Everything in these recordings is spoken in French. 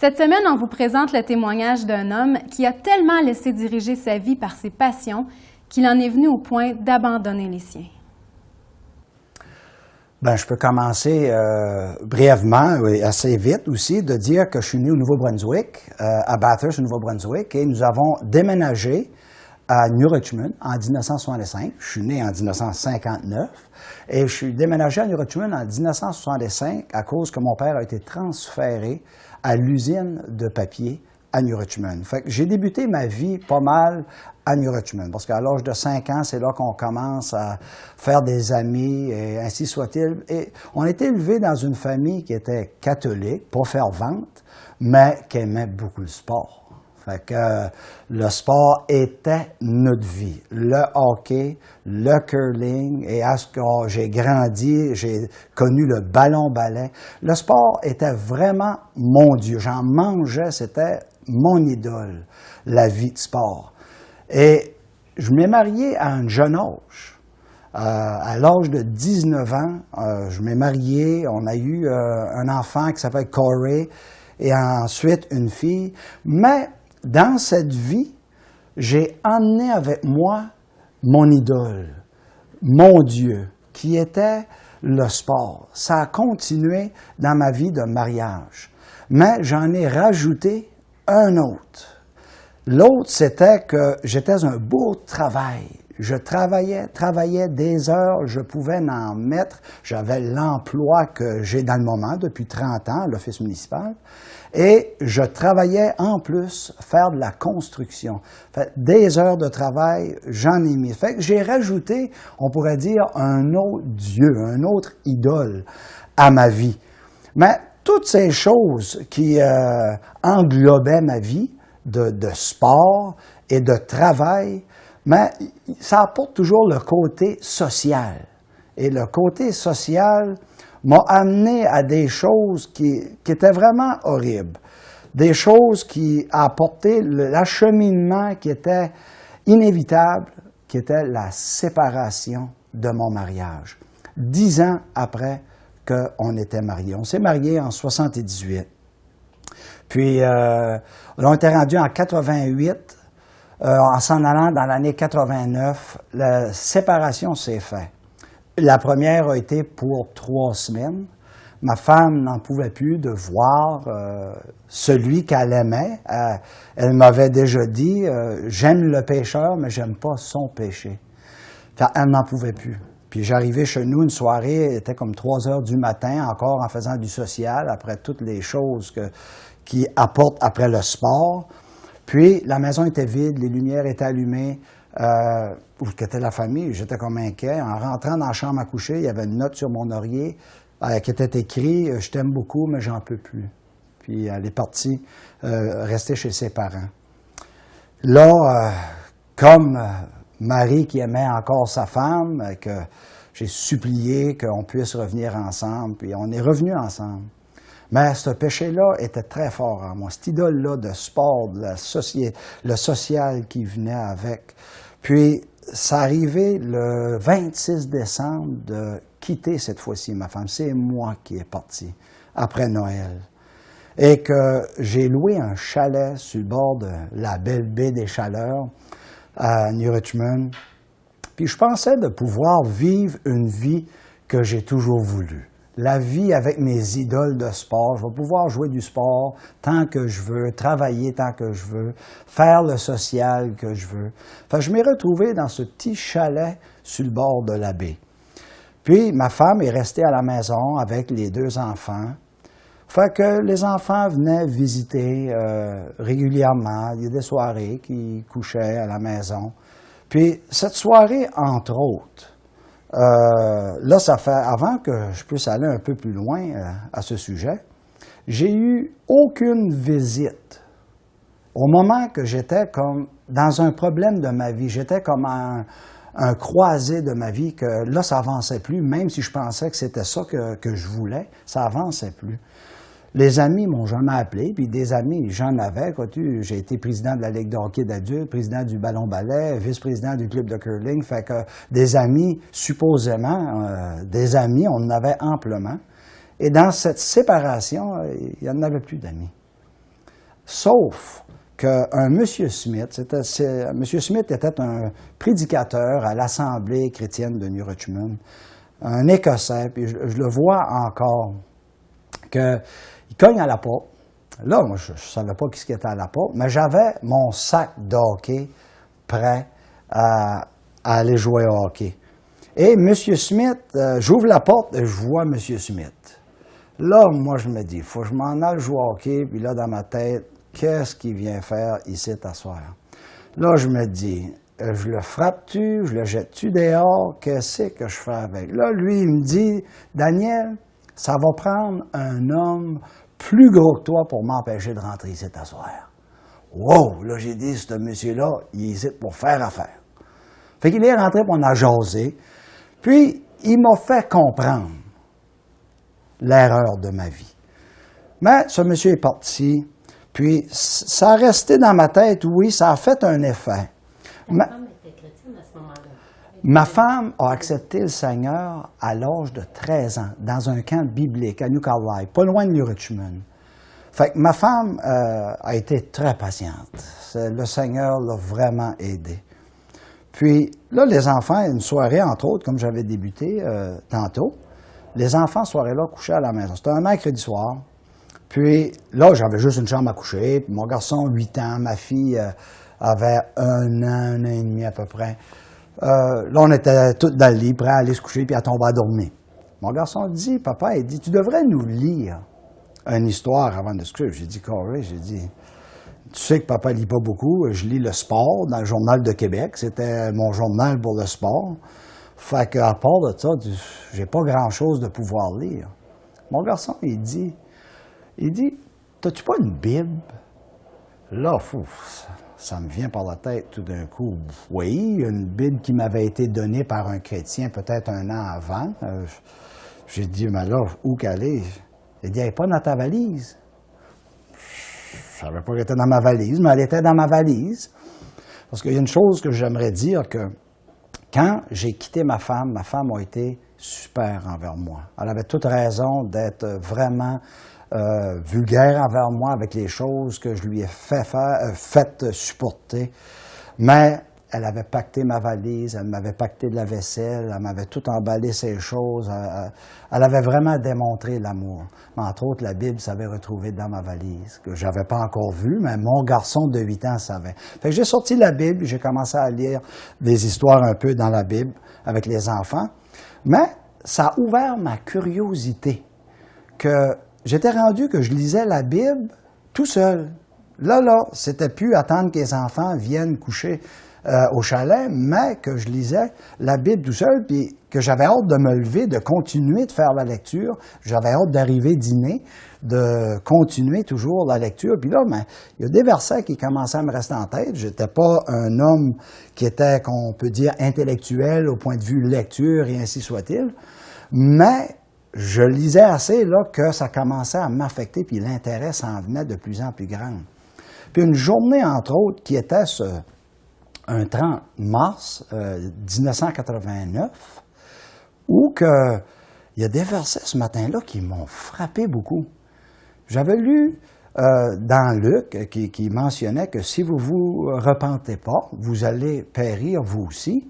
Cette semaine, on vous présente le témoignage d'un homme qui a tellement laissé diriger sa vie par ses passions qu'il en est venu au point d'abandonner les siens. Ben, je peux commencer brièvement et assez vite aussi de dire que je suis né au Nouveau-Brunswick, à Bathurst, au Nouveau-Brunswick, et nous avons déménagé à New Richmond en 1965. Je suis né en 1959 et je suis déménagé à New Richmond en 1965 à cause que mon père a été transféré à l'usine de papier à New Richmond. Fait que j'ai débuté ma vie pas mal à New Richmond, parce qu'à l'âge de 5 ans, c'est là qu'on commence à faire des amis, et ainsi soit-il. Et on était élevé dans une famille qui était catholique, pas fervente, mais qui aimait beaucoup le sport. Fait que le sport était notre vie. Le hockey, le curling, et à ce que j'ai grandi, j'ai connu le ballon-ballet. Le sport était vraiment mon Dieu. J'en mangeais, c'était mon idole, la vie de sport. Et je m'ai marié à un jeune âge. À l'âge de 19 ans, je m'ai marié, on a eu un enfant qui s'appelle Corey, et ensuite une fille. Mais dans cette vie, j'ai emmené avec moi mon idole, mon Dieu, qui était le sport. Ça a continué dans ma vie de mariage. Mais j'en ai rajouté un autre. L'autre, c'était que j'étais un beau travail. Je travaillais des heures, je pouvais en mettre. J'avais l'emploi que j'ai dans le moment depuis 30 ans à l'office municipal. Et je travaillais en plus faire de la construction. Fait, des heures de travail, j'en ai mis. Fait que j'ai rajouté, on pourrait dire, un autre Dieu, un autre idole à ma vie. Mais toutes ces choses qui englobaient ma vie de sport et de travail, mais ça apporte toujours le côté social. Et le côté social m'a amené à des choses qui étaient vraiment horribles. Des choses qui apportaient l'acheminement qui était inévitable, qui était la séparation de mon mariage. 10 ans après qu'on était mariés. On s'est mariés en 78. Puis, on était rendu en 88. En s'en allant dans l'année 89, la séparation s'est faite. La première a été pour 3 semaines. Ma femme n'en pouvait plus de voir celui qu'elle aimait. Elle m'avait déjà dit « J'aime le pécheur, mais j'aime pas son péché ». Elle n'en pouvait plus. Puis j'arrivais chez nous une soirée, il était comme 3 heures du matin, encore en faisant du social, après toutes les choses qui apportent après le sport. Puis, la maison était vide, les lumières étaient allumées, où était la famille, j'étais comme inquiet. En rentrant dans la chambre à coucher, il y avait une note sur mon oreiller qui était écrite « Je t'aime beaucoup, mais j'en peux plus ». Puis, elle est partie rester chez ses parents. Là, comme Marie qui aimait encore sa femme, que j'ai supplié qu'on puisse revenir ensemble, puis on est revenus ensemble. Mais ce péché-là était très fort en moi. Cette idole-là de sport, de le social qui venait avec. Puis, ça arrivait le 26 décembre de quitter cette fois-ci ma femme. C'est moi qui est parti après Noël. Et que j'ai loué un chalet sur le bord de la belle baie des Chaleurs à New Richmond. Puis, je pensais de pouvoir vivre une vie que j'ai toujours voulu. La vie avec mes idoles de sport. Je vais pouvoir jouer du sport tant que je veux, travailler tant que je veux, faire le social que je veux. Fait que je m'ai retrouvé dans ce petit chalet sur le bord de la baie. Puis, ma femme est restée à la maison avec les 2 enfants. Fait que les enfants venaient visiter régulièrement. Il y a des soirées qui couchaient à la maison. Puis, cette soirée, entre autres, là, ça fait, avant que je puisse aller un peu plus loin à ce sujet, j'ai eu aucune visite. Au moment que j'étais comme dans un problème de ma vie, j'étais comme un croisé de ma vie, que là, ça avançait plus, même si je pensais que c'était ça que je voulais, ça avançait plus. Les amis m'ont jamais appelé, puis des amis, j'en avais. J'ai été président de la Ligue de hockey d'adultes, président du ballon-ballet, vice-président du club de curling. Fait que des amis, supposément, des amis, on en avait amplement. Et dans cette séparation, il n'y en avait plus d'amis. Sauf qu'un M. Smith, M. Smith était un prédicateur à l'Assemblée chrétienne de New Richmond, un Écossais, puis je le vois encore, qu'il cogne à la porte. Là, moi, je ne savais pas qui était à la porte, mais j'avais mon sac de hockey prêt à aller jouer au hockey. Et M. Smith, j'ouvre la porte et je vois M. Smith. Là, moi, je me dis, il faut que je m'en aille jouer au hockey, puis là, dans ma tête, qu'est-ce qu'il vient faire ici t'asseoir? Là, je me dis, je le frappe-tu, je le jette-tu dehors, qu'est-ce que je fais avec? Là, lui, il me dit, Daniel, ça va prendre un homme plus gros que toi pour m'empêcher de rentrer ici t'asseoir. Wow! Là, j'ai dit, ce monsieur-là, il est ici pour faire affaire. Fait qu'il est rentré, puis on a jasé. Puis, il m'a fait comprendre l'erreur de ma vie. Mais ce monsieur est parti, puis ça a resté dans ma tête, oui, ça a fait un effet. Ta femme était chrétienne à ce moment-là? Ma femme a accepté le Seigneur à l'âge de 13 ans, dans un camp biblique à New Carlisle, pas loin de New Richmond. Fait que ma femme a été très patiente. Le Seigneur l'a vraiment aidée. Puis là, les enfants, une soirée, entre autres, comme j'avais débuté tantôt, les enfants, ce soirée-là, couchaient à la maison. C'était un mercredi soir. Puis là, j'avais juste une chambre à coucher. Puis mon garçon, 8 ans, ma fille avait 1 an et demi à peu près. Là, on était tous dans le lit, prêts à aller se coucher, puis à tomber à dormir. Mon garçon dit, papa, il dit, tu devrais nous lire une histoire avant de se coucher. J'ai dit, Corey, j'ai dit, tu sais que papa lit pas beaucoup, je lis le sport dans le Journal de Québec, c'était mon journal pour le sport. Fait qu'à part de ça, j'ai pas grand-chose de pouvoir lire. Mon garçon, il dit, t'as-tu pas une Bible? Là, ça me vient par la tête tout d'un coup. Oui, une Bible qui m'avait été donnée par un chrétien peut-être 1 an avant. J'ai dit, mais là, où qu'elle est? Il dit, elle n'est pas dans ta valise. Je ne savais pas qu'elle était dans ma valise, mais elle était dans ma valise. Parce qu'il y a une chose que j'aimerais dire, que quand j'ai quitté ma femme a été super envers moi. Elle avait toute raison d'être vraiment vulgaire envers moi avec les choses que je lui ai fait supporter. Mais elle avait pacté ma valise, elle m'avait pacté de la vaisselle, elle m'avait tout emballé ces choses. Elle avait vraiment démontré l'amour. Entre autres, la Bible s'avait retrouvée dans ma valise, que je n'avais pas encore vue, mais mon garçon de 8 ans savait. Fait que j'ai sorti la Bible, j'ai commencé à lire des histoires un peu dans la Bible avec les enfants. Mais ça a ouvert ma curiosité, que j'étais rendu que je lisais la Bible tout seul. Là, c'était plus attendre que les enfants viennent coucher au chalet, mais que je lisais la Bible tout seul, puis que j'avais hâte de me lever, de continuer de faire la lecture. J'avais hâte d'arriver dîner, de continuer toujours la lecture. Puis là, il y a des versets qui commençaient à me rester en tête. J'étais pas un homme qui était, qu'on peut dire, intellectuel au point de vue lecture et ainsi soit-il, mais je lisais assez là que ça commençait à m'affecter, puis l'intérêt s'en venait de plus en plus grand. Puis une journée, entre autres, qui était un 30 mars 1989, où il y a des versets ce matin-là qui m'ont frappé beaucoup. J'avais lu dans Luc qui mentionnait que si vous vous repentez pas, vous allez périr vous aussi.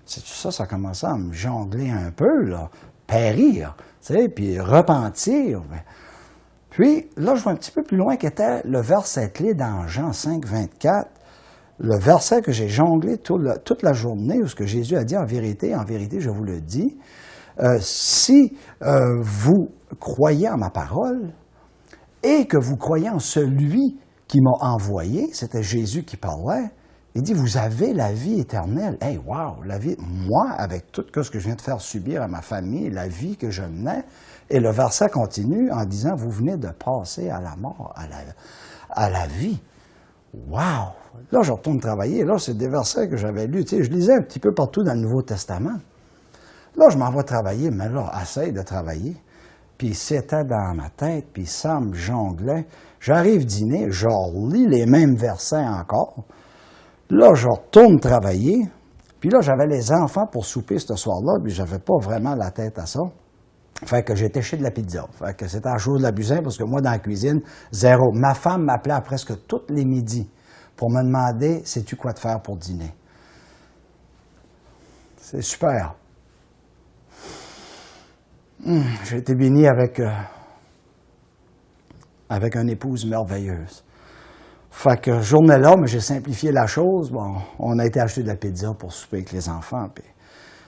C'est ça commençait à me jongler un peu, là. Périr, tu sais, puis repentir. Puis là, je vois un petit peu plus loin qu'était le verset clé dans Jean 5, 24. Le verset que j'ai jonglé toute la journée, où ce que Jésus a dit en vérité, je vous le dis, si vous croyez en ma parole et que vous croyez en celui qui m'a envoyé, c'était Jésus qui parlait, il dit, vous avez la vie éternelle. Hey, wow, la vie, moi, avec tout ce que je viens de faire subir à ma famille, la vie que je menais, et le verset continue en disant, vous venez de passer à la mort, à la vie. Wow! Là, je retourne travailler. Là, c'est des versets que j'avais lus. Tu sais, je lisais un petit peu partout dans le Nouveau Testament. Là, je m'en vais travailler, mais là, essaye de travailler. Puis c'était dans ma tête, puis ça me jonglait. J'arrive dîner, je relis les mêmes versets encore. Là, je retourne travailler. Puis là, j'avais les enfants pour souper ce soir-là, puis j'avais pas vraiment la tête à ça. Fait que j'étais chez de la pizza. Fait que c'était la chose de la plus simple parce que moi, dans la cuisine, zéro. Ma femme m'appelait à presque tous les midis pour me demander, sais-tu quoi te faire pour dîner? C'est super. J'ai été béni avec une épouse merveilleuse. Fait que journée-là, mais j'ai simplifié la chose. Bon, on a été acheter de la pizza pour souper avec les enfants. Puis,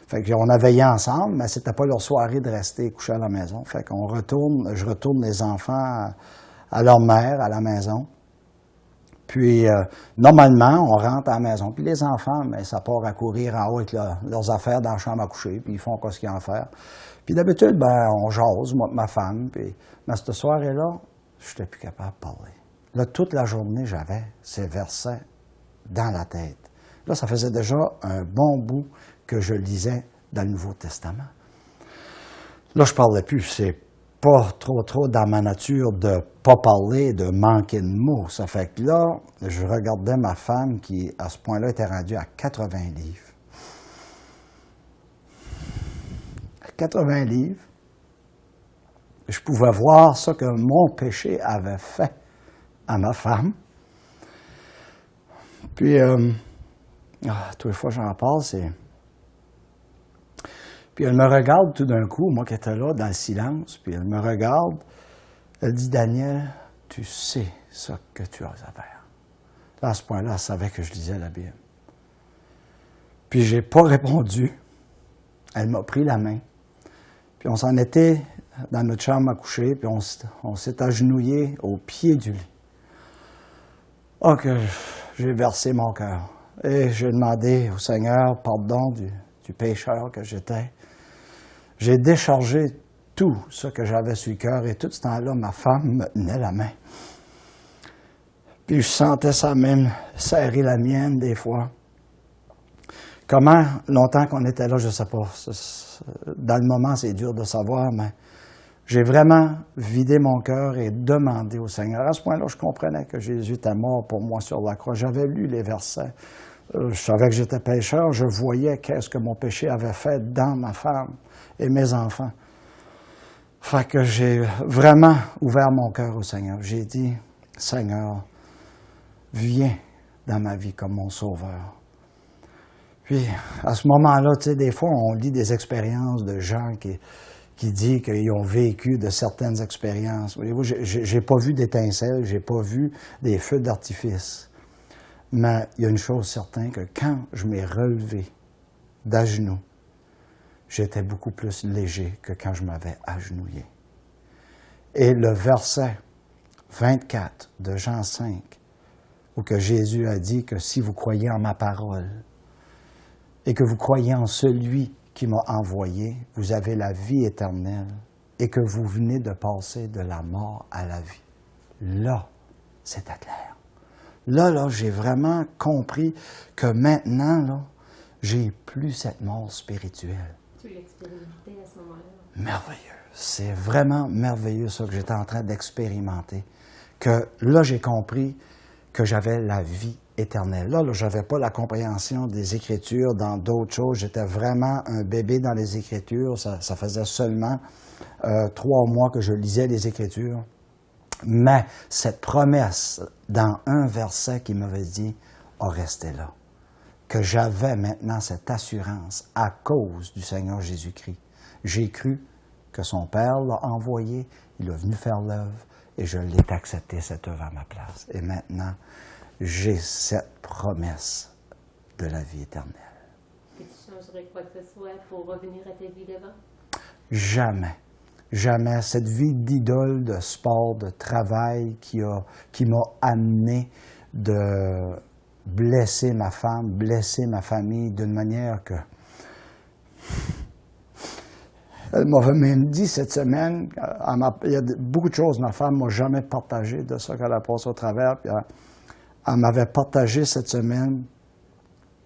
fait que on a veillé ensemble, mais c'était pas leur soirée de rester couchés à la maison. Fait qu'on je retourne les enfants à leur mère, à la maison. Puis, normalement, on rentre à la maison. Puis les enfants, mais ça part à courir en haut avec leurs affaires dans la chambre à coucher, puis ils font ce qu'ils ont à faire. Puis d'habitude, on jase, moi et ma femme. Puis, mais cette soirée-là, je n'étais plus capable de parler. Là, toute la journée, j'avais ces versets dans la tête. Là, ça faisait déjà un bon bout que je lisais dans le Nouveau Testament. Là, je ne parlais plus. C'est pas trop dans ma nature de ne pas parler, de manquer de mots. Ça fait que là, je regardais ma femme qui, à ce point-là, était rendue à 80 livres. 80 livres. Je pouvais voir ce que mon péché avait fait à ma femme. Puis, toutes les fois que j'en parle, c'est... Puis elle me regarde tout d'un coup, moi qui étais là, dans le silence, puis elle me regarde, elle dit, « Daniel, tu sais ce que tu as à faire. » Là, à ce point-là, elle savait que je lisais la Bible. Puis j'ai pas répondu. Elle m'a pris la main. Puis on s'en était dans notre chambre à coucher, puis on s'est agenouillé au pied du lit. Oh, que j'ai versé mon cœur. Et j'ai demandé au Seigneur pardon du pécheur que j'étais. J'ai déchargé tout ce que j'avais sur le cœur, et tout ce temps-là, ma femme me tenait la main. Puis je sentais sa main serrer la mienne des fois. Comment longtemps qu'on était là, je ne sais pas. Dans le moment, c'est dur de savoir, mais j'ai vraiment vidé mon cœur et demandé au Seigneur. À ce point-là, je comprenais que Jésus était mort pour moi sur la croix. J'avais lu les versets. Je savais que j'étais pécheur. Je voyais qu'est-ce que mon péché avait fait dans ma femme et mes enfants. Fait que j'ai vraiment ouvert mon cœur au Seigneur. J'ai dit, Seigneur, viens dans ma vie comme mon sauveur. Puis, à ce moment-là, tu sais, des fois, on lit des expériences de gens qui disent qu'ils ont vécu de certaines expériences. Voyez-vous, j'ai pas vu d'étincelles, j'ai pas vu des feux d'artifice. Mais il y a une chose certaine, que quand je m'ai relevé d'à genoux, j'étais beaucoup plus léger que quand je m'avais agenouillé. Et le verset 24 de Jean 5, où que Jésus a dit que si vous croyez en ma parole et que vous croyez en celui qui m'a envoyé, vous avez la vie éternelle et que vous venez de passer de la mort à la vie. Là, c'était clair. Là, j'ai vraiment compris que maintenant, là, j'ai plus cette mort spirituelle. Tu l'expérimentais à ce moment-là? Merveilleux. C'est vraiment merveilleux, ça, que j'étais en train d'expérimenter. Que là, j'ai compris que j'avais la vie éternelle. Là, je n'avais pas la compréhension des Écritures dans d'autres choses. J'étais vraiment un bébé dans les Écritures. Ça faisait seulement 3 mois que je lisais les Écritures. Mais cette promesse, dans un verset qui m'avait dit, a resté là. Que j'avais maintenant cette assurance à cause du Seigneur Jésus-Christ. J'ai cru que son Père l'a envoyé, il est venu faire l'œuvre, et je l'ai accepté, cette œuvre, à ma place. Et maintenant, j'ai cette promesse de la vie éternelle. Et tu changerais quoi que ce soit pour revenir à ta vie d'avant? Jamais. Jamais. Cette vie d'idole, de sport, de travail qui m'a amené de blesser ma femme, blesser ma famille d'une manière que... Elle m'avait même dit cette semaine, il y a beaucoup de choses, ma femme ne m'a jamais partagé de ça qu'elle a passé au travers. Puis elle m'avait partagé cette semaine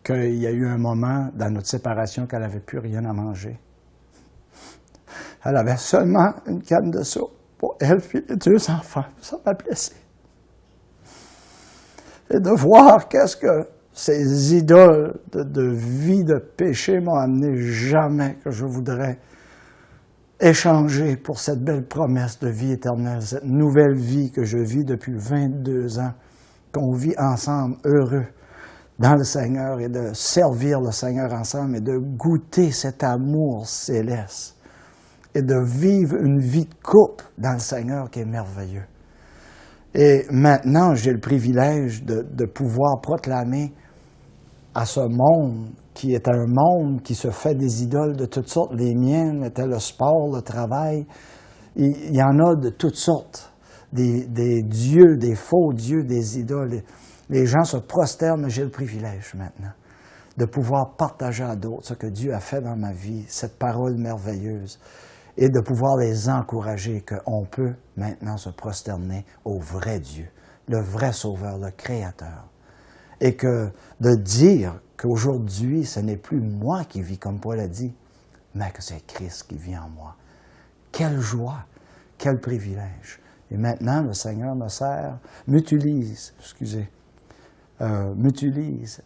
qu'il y a eu un moment dans notre séparation qu'elle n'avait plus rien à manger. Elle avait seulement une canne de soupe pour elle et les 2 enfants. Ça m'a blessé. Et de voir qu'est-ce que ces idoles de vie, de péché m'ont amené, jamais que je voudrais échanger pour cette belle promesse de vie éternelle, cette nouvelle vie que je vis depuis 22 ans, qu'on vit ensemble, heureux dans le Seigneur et de servir le Seigneur ensemble et de goûter cet amour céleste et de vivre une vie de couple dans le Seigneur qui est merveilleux. Et maintenant, j'ai le privilège de pouvoir proclamer à ce monde qui est un monde qui se fait des idoles de toutes sortes. Les miennes étaient le sport, le travail. Il y en a de toutes sortes. Des dieux, des faux dieux, des idoles. Les gens se prosternent, mais j'ai le privilège maintenant de pouvoir partager à d'autres ce que Dieu a fait dans ma vie, cette parole merveilleuse, et de pouvoir les encourager qu'on peut maintenant se prosterner au vrai Dieu, le vrai Sauveur, le Créateur. Et que de dire qu'aujourd'hui, ce n'est plus moi qui vis, comme Paul a dit, mais que c'est Christ qui vit en moi. Quelle joie, quel privilège. Et maintenant, le Seigneur m'utilise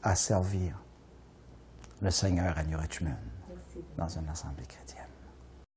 à servir le Seigneur à New Richmond, dans une assemblée chrétienne.